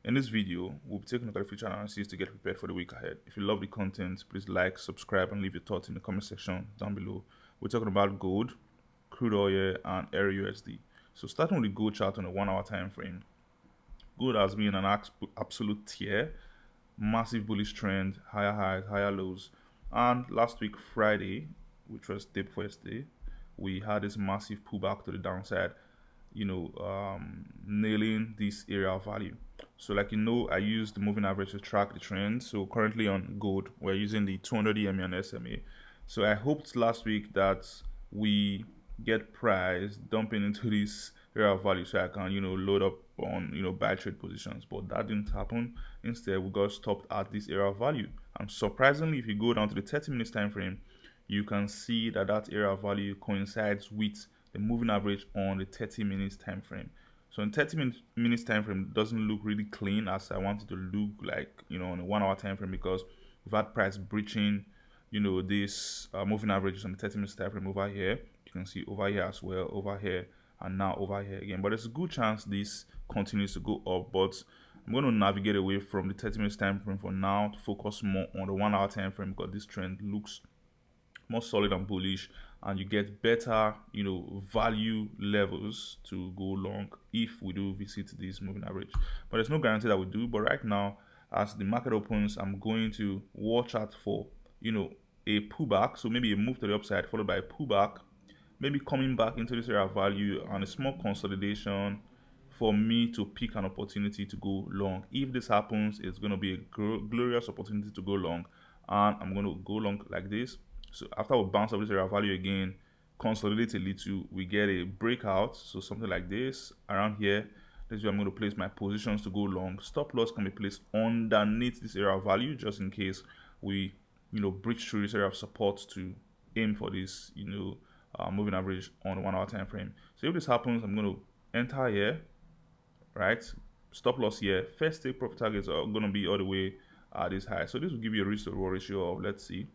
In this video, we'll be taking a look at future analysis to get prepared for the week ahead. If you love the content, please like, subscribe, and leave your thoughts in the comment section down below. We're talking about gold, crude oil, and EUR-USD. So starting with the gold chart on a 1 hour time frame, gold has been an absolute tear, massive bullish trend, higher highs, higher lows. And last week, Friday, which was day before yesterday, we had this massive pullback to the downside, nailing this area of value. So like I use the moving average to track the trend. So currently on gold, we're using the 200 EMA and SMA. So I hoped last week that we get price dumping into this area of value so I can, load up on, buy trade positions. But that didn't happen. Instead, we got stopped at this area of value. And surprisingly, if you go down to the 30 minutes time frame, you can see that that area of value coincides with the moving average on the 30 minutes time frame. So in 30 minutes time frame, it doesn't look really clean as I want it to look like, on a 1 hour time frame, because we've had price breaching, this moving averages on the 30 minutes time frame over here. You can see over here as well, over here, and now over here again. But there's a good chance this continues to go up, but I'm going to navigate away from the 30 minutes time frame for now to focus more on the 1 hour time frame, because this trend looks more solid and bullish, and you get better value levels to go long if we do visit this moving average. But there's no guarantee that we do. But right now, as the market opens, I'm going to watch out for a pullback, so maybe a move to the upside followed by a pullback, maybe coming back into this area of value and a small consolidation for me to pick an opportunity to go long. If this happens, it's going to be a glorious opportunity to go long, and I'm going to go long like this. So after we bounce up this area of value again, consolidate a little, we get a breakout. So something like this around here. This is where I'm going to place my positions to go long. Stop loss can be placed underneath this area of value just in case we breach through this area of support to aim for this moving average on the 1 hour time frame. So if this happens, I'm going to enter here, right? Stop loss here. First take profit targets are going to be all the way at this high. So this will give you a risk to reward ratio of, let's see,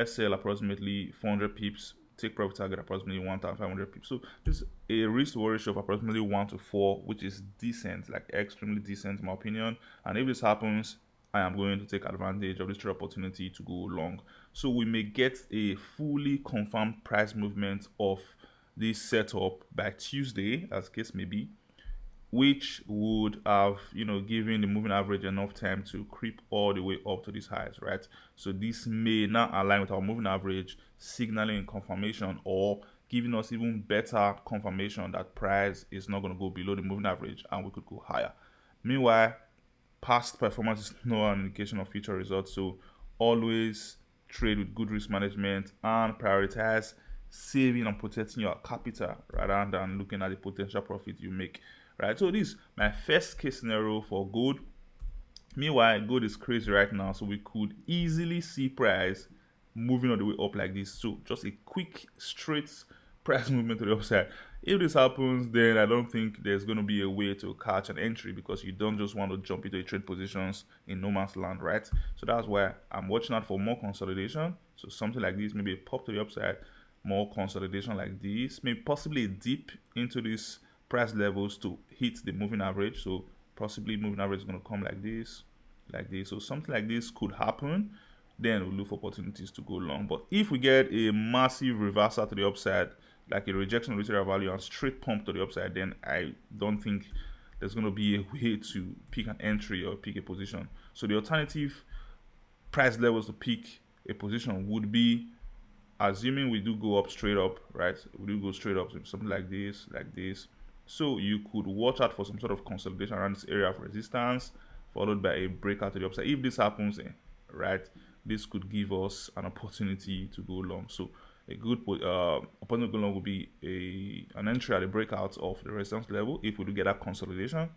SL approximately 400 pips, take profit target approximately 1,500 pips. So this is a risk to reward ratio of approximately 1 to 4, which is decent, like extremely decent in my opinion. And if this happens, I am going to take advantage of this trade opportunity to go long. So we may get a fully confirmed price movement of this setup by Tuesday, as case may be, which would have given the moving average enough time to creep all the way up to these highs, right? So this may not align with our moving average, signaling confirmation or giving us even better confirmation that price is not going to go below the moving average and we could go higher. Meanwhile, past performance is no indication of future results, so always trade with good risk management and prioritize saving and protecting your capital rather than looking at the potential profit you make, right? So this is my first case scenario for gold. Meanwhile, gold is crazy right now, so we could easily see price moving all the way up like this. So just a quick straight price movement to the upside. If this happens, then I don't think there's going to be a way to catch an entry, because you don't just want to jump into trade positions in no man's land, right? So that's why I'm watching out for more consolidation. So something like this, maybe a pop to the upside, more consolidation like this, maybe possibly a dip into these price levels to hit the moving average. So possibly moving average is going to come like this, like this. So something like this could happen. Then we'll look for opportunities to go long. But if we get a massive reversal to the upside, like a rejection of this area value and straight pump to the upside, then I don't think there's going to be a way to pick an entry or pick a position. So the alternative price levels to pick a position would be, assuming we do go up straight up, right? We do go straight up, so something like this, like this. So you could watch out for some sort of consolidation around this area of resistance, followed by a breakout to the upside. If this happens, right, this could give us an opportunity to go long. So a good opportunity to go long will be an entry at the breakout of the resistance level. If we do get that consolidation,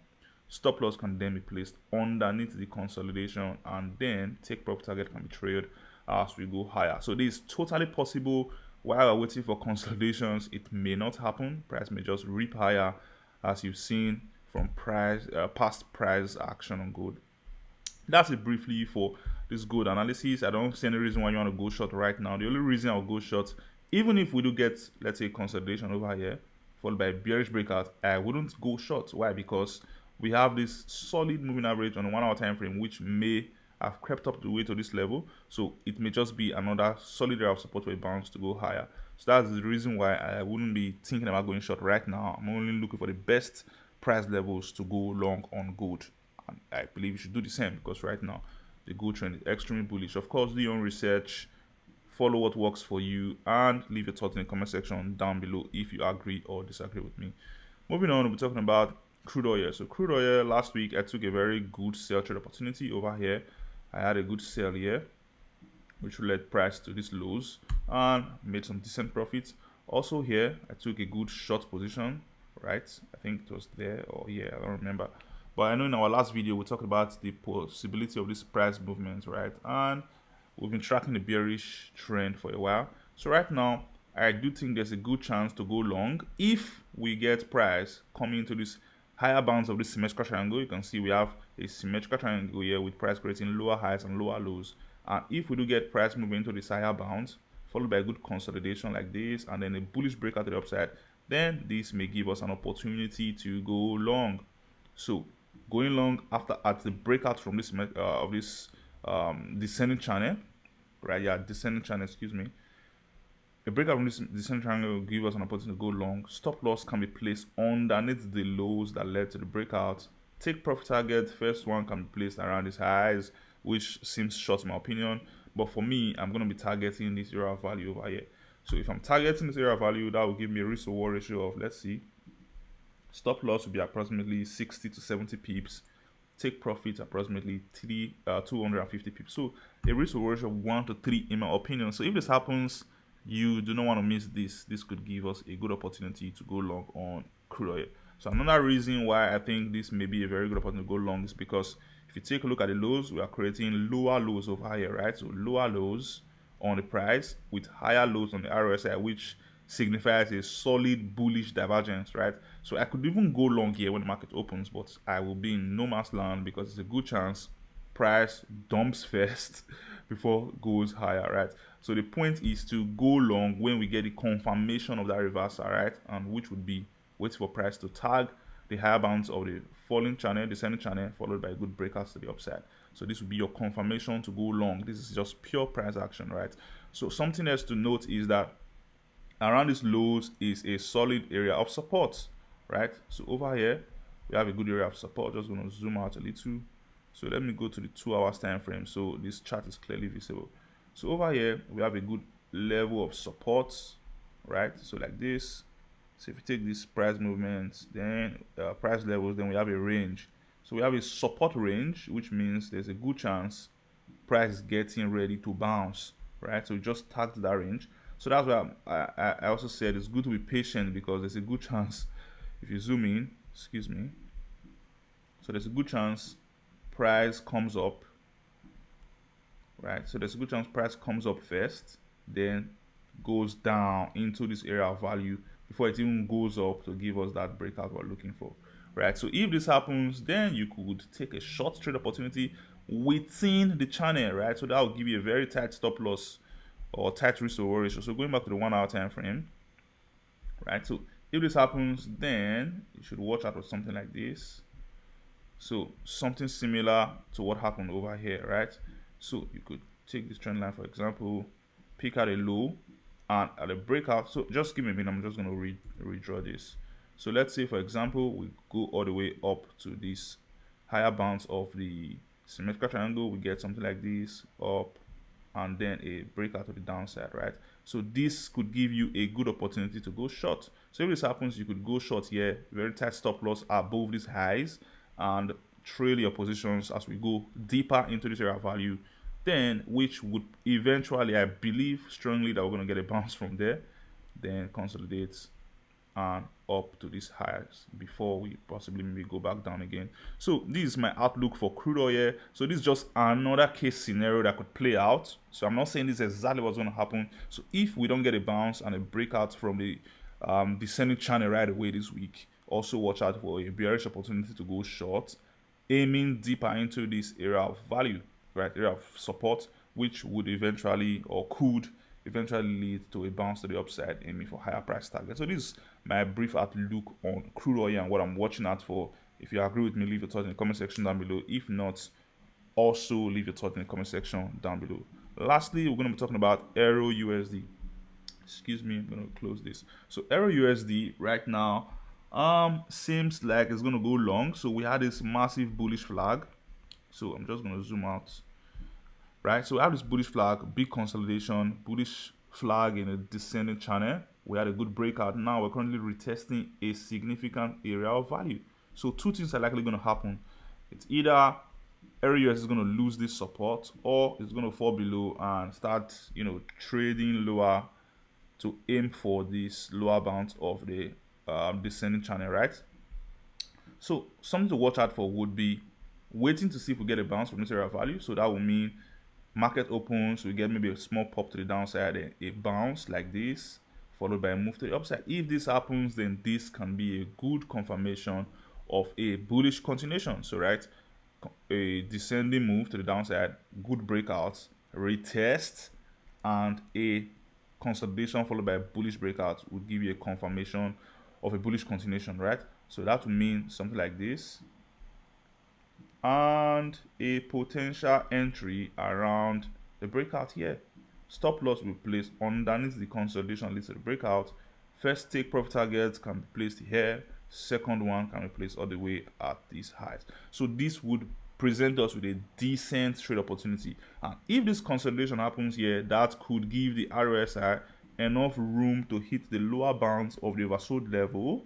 stop loss can then be placed underneath the consolidation, and then take profit target can be traded as we go higher. So this is totally possible. While we're waiting for consolidations, it may not happen. Price may just rip higher, as you've seen from past price action on gold. That's it briefly for this gold analysis. I don't see any reason why you want to go short right now. The only reason I'll go short, even if we do get, let's say, consolidation over here, followed by a bearish breakout, I wouldn't go short. Why? Because we have this solid moving average on the 1 hour time frame, which may have crept up the way to this level. So it may just be another solid area of support for a bounce to go higher. So that's the reason why I wouldn't be thinking about going short right now. I'm only looking for the best price levels to go long on gold. And I believe you should do the same, because right now the gold trend is extremely bullish. Of course, do your own research, follow what works for you, and leave your thoughts in the comment section down below if you agree or disagree with me. Moving on, we'll be talking about crude oil. So crude oil, last week I took a very good sell trade opportunity over here. I had a good sell here, which led price to these lows and made some decent profits. Also here, I took a good short position, right? I think it was there, or yeah, I don't remember. But I know in our last video, we talked about the possibility of this price movement, right? And we've been tracking the bearish trend for a while. So right now, I do think there's a good chance to go long if we get price coming into this higher bounds of this symmetrical triangle. You can see we have a symmetrical triangle here with price creating lower highs and lower lows. And if we do get price moving into this higher bounds, followed by a good consolidation like this, and then a bullish breakout to the upside, then this may give us an opportunity to go long. So going long after at the breakout from this descending channel, right? Yeah, descending channel, excuse me. A breakout from this descending triangle will give us an opportunity to go long. Stop loss can be placed underneath the lows that led to the breakout. Take profit target, first one can be placed around these highs, which seems short in my opinion. But for me, I'm going to be targeting this area of value over here. So if I'm targeting this area of value, that will give me a risk reward ratio of, let's see, stop loss will be approximately 60 to 70 pips. Take profit approximately 250 pips. So a risk reward ratio of 1 to 3 in my opinion. So if this happens, you do not want to miss this. This could give us a good opportunity to go long on crude oil. So another reason why I think this may be a very good opportunity to go long is because if you take a look at the lows, we are creating lower lows over here, right? So lower lows on the price with higher lows on the RSI, which signifies a solid bullish divergence, right? So I could even go long here when the market opens, but I will be in no man's land because it's a good chance price dumps first before goes higher, right? So the point is to go long when we get the confirmation of that reversal, right? And which would be wait for price to tag the higher bounds of the falling channel, descending channel, followed by a good breakouts to the upside. So this would be your confirmation to go long. This is just pure price action, right? So something else to note is that around these lows is a solid area of support, right? So over here, we have a good area of support. Just going to zoom out a little. So let me go to the 2 hours time frame so this chart is clearly visible. So over here, we have a good level of support, right? So like this. So if you take this price movements, then price levels, then we have a range. So we have a support range, which means there's a good chance price is getting ready to bounce, right? So we just tagged that range. So that's why I also said it's good to be patient because there's a good chance if you zoom in, excuse me. So there's a good chance price comes up, right? So there's a good chance price comes up first, then goes down into this area of value before it even goes up to give us that breakout we're looking for, right? So if this happens, then you could take a short trade opportunity within the channel, right? So that will give you a very tight stop loss or tight risk reward ratio. So going back to the 1 hour time frame, right? So if this happens, then you should watch out for something like this. So something similar to what happened over here, right? So you could take this trend line, for example, pick out a low and at a breakout. So just give me a minute, I'm just going to redraw this. So let's say, for example, we go all the way up to this higher bounds of the symmetrical triangle. We get something like this up and then a breakout to the downside, right? So this could give you a good opportunity to go short. So if this happens, you could go short here, very tight stop loss above these highs, and trail your positions as we go deeper into this area of value, then which would eventually, I believe strongly that we're going to get a bounce from there, then consolidate and up to these highs before we possibly maybe go back down again. So this is my outlook for crude oil. So this is just another case scenario that could play out. So I'm not saying this is exactly what's going to happen. So if we don't get a bounce and a breakout from the descending channel right away this week, also watch out for a bearish opportunity to go short, aiming deeper into this area of value, right, area of support, which would eventually or could eventually lead to a bounce to the upside, aiming for higher price targets. So this is my brief outlook on crude oil and what I'm watching out for If you agree with me, leave your thoughts in the comment section down below. If not, also leave your thoughts in the comment section down below. Lastly, we're going to be talking about EUR-USD. Excuse me, I'm going to close this. So EUR-USD right now seems like it's going to go long. So we had this massive bullish flag. So I'm just going to zoom out. Right, so we have this bullish flag, big consolidation, bullish flag in a descending channel. We had a good breakout. Now we're currently retesting a significant area of value. So two things are likely going to happen. It's either EUR-USD is going to lose this support, or it's going to fall below and start, trading lower to aim for this lower bound of the descending channel, right? So something to watch out for would be waiting to see if we get a bounce from this area of value. So that will mean market opens, we get maybe a small pop to the downside, a bounce like this, followed by a move to the upside. If this happens, then this can be a good confirmation of a bullish continuation. So right, a descending move to the downside, good breakout, retest, and a consolidation followed by a bullish breakout would give you a confirmation of a bullish continuation, right? So that would mean something like this, and a potential entry around the breakout here. Stop loss will be placed underneath the consolidation leads to the breakout. First take profit targets can be placed here. Second one can be placed all the way at these highs. So this would present us with a decent trade opportunity. And if this consolidation happens here, that could give the RSI enough room to hit the lower bounds of the oversold level,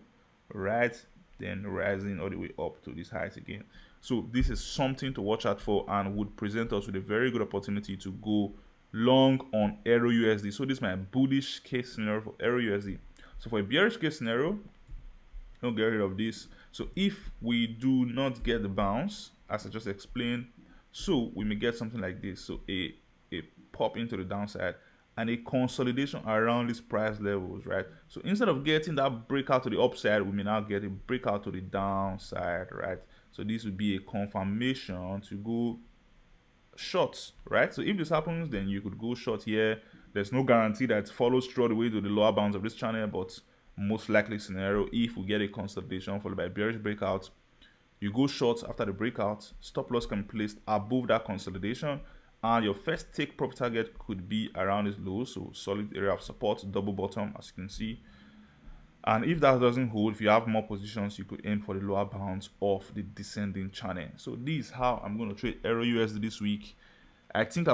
right? Then rising all the way up to these highs again. So this is something to watch out for and would present us with a very good opportunity to go long on EUR-USD. So this is my bullish case scenario for EUR-USD. So for a bearish case scenario, don't get rid of this. So if we do not get the bounce, as I just explained, so we may get something like this. So a pop into the downside and a consolidation around these price levels, right? So instead of getting that breakout to the upside, we may now get a breakout to the downside, right? So this would be a confirmation to go short, right? So if this happens, then you could go short here. There's no guarantee that it follows through all the way to the lower bounds of this channel, but most likely scenario, if we get a consolidation followed by a bearish breakout, you go short after the breakout. Stop loss can be placed above that consolidation, and your first take profit target could be around this low, so solid area of support, double bottom, as you can see. And if that doesn't hold, if you have more positions, you could aim for the lower bounds of the descending channel. So this is how I'm going to trade EUR-USD this week. I think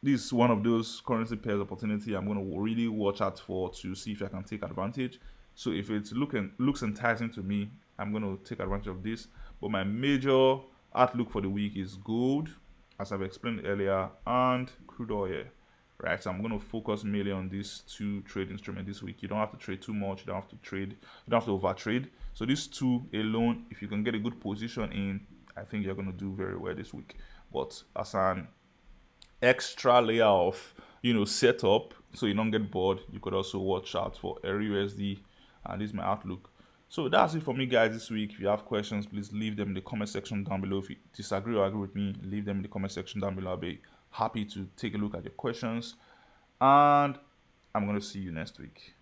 this is one of those currency pairs opportunity I'm going to really watch out for to see if I can take advantage. So if it looks enticing to me, I'm going to take advantage of this. But my major outlook for the week is gold, as I've explained earlier, and crude oil. Right, so I'm going to focus mainly on these two trade instruments this week. You don't have to trade too much. You don't have to overtrade. So these two alone, if you can get a good position in, I think you're going to do very well this week. But as an extra layer of setup, so you don't get bored, you could also watch out for EUR-USD, and this is my outlook. So that's it for me, guys, this week. If you have questions, please leave them in the comment section down below. If you disagree or agree with me, leave them in the comment section down below. I'll be happy to take a look at your questions, and I'm going to see you next week.